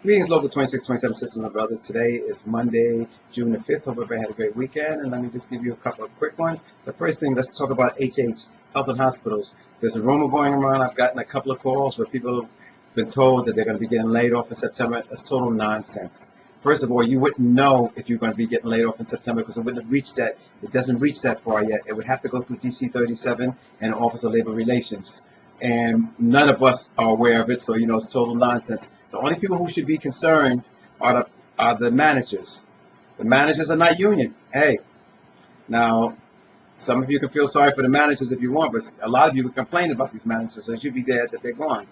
Greetings, Local 2627 sisters and brothers. Today is Monday, June the 5th. Hope everybody had a great weekend. And let me just give you a couple of quick ones. The first thing, let's talk about H&H, Health and Hospitals. There's a rumor going around. I've gotten a couple of calls where people have been told that they're going to be getting laid off in September. That's total nonsense. First of all, you wouldn't know if you're going to be getting laid off in September because it wouldn't have reached that. It doesn't reach that far yet. It would have to go through DC 37 and Office of Labor Relations. And none of us are aware of it, so it's total nonsense. The only people who should be concerned are the managers. The managers are not union. Hey, now, some of you can feel sorry for the managers if you want, but a lot of you would complain about these managers, so you should be glad that they're gone.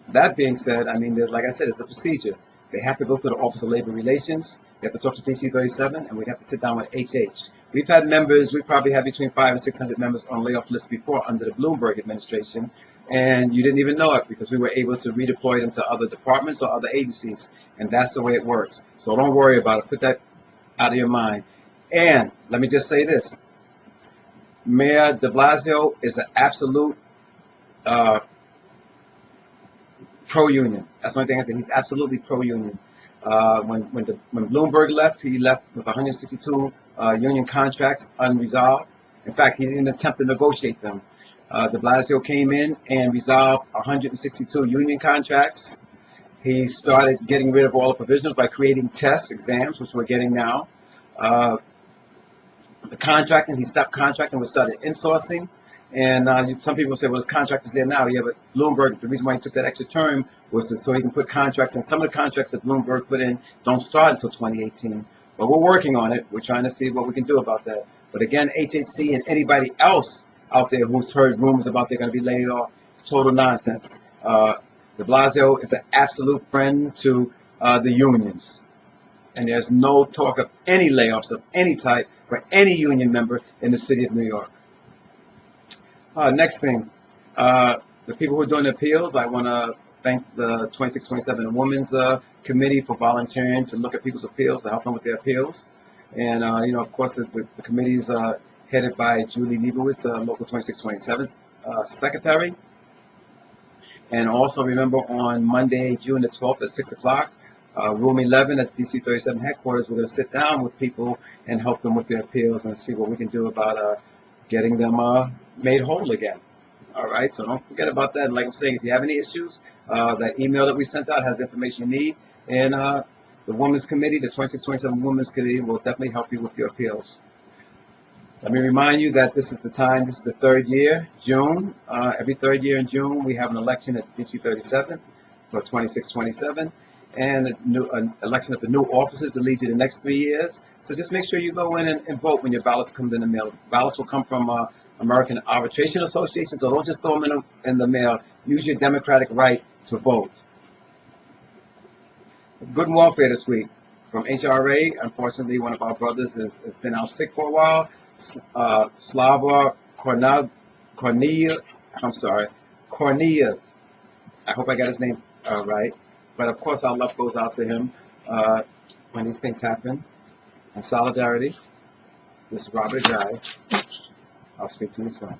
That being said, like I said, it's a procedure. They have to go through the Office of Labor Relations. They have to talk to DC 37, and we have to sit down with H&H. We've had members, we probably had between 500 and 600 members on layoff lists before under the Bloomberg administration, and you didn't even know it because we were able to redeploy them to other departments or other agencies, and that's the way it works. So don't worry about it. Put that out of your mind. And let me just say this. Mayor de Blasio is an absolute pro-union. That's the only thing I say. He's absolutely pro-union. When Bloomberg left, he left with 162 union contracts unresolved. In fact, he didn't attempt to negotiate them. De Blasio came in and resolved 162 union contracts. He started getting rid of all the provisions by creating tests, exams, which we're getting now. The contracting, he stopped contracting, we started insourcing. And some people say, well, his contract is there now. Yeah, but Bloomberg, the reason why he took that extra term was so he can put contracts in. Some of the contracts that Bloomberg put in don't start until 2018. But we're working on it. We're trying to see what we can do about that. But again, HHC and anybody else out there who's heard rumors about they're going to be laid off, it's total nonsense. De Blasio is an absolute friend to the unions. And there's no talk of any layoffs of any type for any union member in the city of New York. Next thing, the people who are doing the appeals, I want to thank the 2627 Women's Committee for volunteering to look at people's appeals, to help them with their appeals. And, of course, the committee is headed by Julie Leibowitz, Local 2627 secretary. And also remember on Monday, June the 12th at 6 o'clock, room 11 at DC 37 headquarters, we're going to sit down with people and help them with their appeals and see what we can do about getting them made whole again. All right, so don't forget about that. And like I'm saying, if you have any issues, that email that we sent out has the information you need. And the Women's Committee, the 2627 Women's Committee, will definitely help you with your appeals. Let me remind you that this is the time, this is the third year, June. Every third year in June, we have an election at DC 37 for 2627. And an election of the new officers to lead you the next 3 years. So just make sure you go in and vote when your ballots come in the mail. Ballots will come from American Arbitration Association, so don't just throw them in the mail. Use your democratic right to vote. Good welfare this week from HRA. Unfortunately, one of our brothers has been out sick for a while. Slava Korneyev. I hope I got his name right. But of course, our love goes out to him when these things happen. In solidarity, this is Robert Guy. I'll speak to you soon.